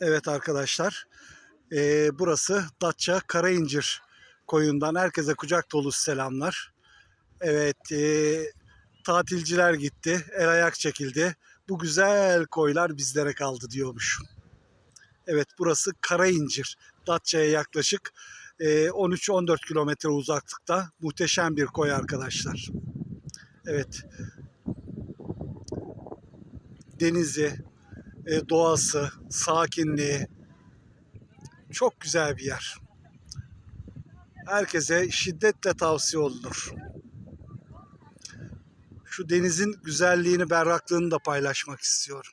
Evet arkadaşlar, burası Datça Karaincir koyundan herkese kucak dolusu selamlar. Evet, tatilciler gitti, el ayak çekildi. Bu güzel koylar bizlere kaldı diyormuş. Evet, burası Karaincir. Datça'ya yaklaşık 13-14 kilometre uzaklıkta muhteşem bir koy arkadaşlar. Evet, denizi, doğası, sakinliği çok güzel bir yer. Herkese şiddetle tavsiye olunur. Şu denizin güzelliğini, berraklığını da paylaşmak istiyorum.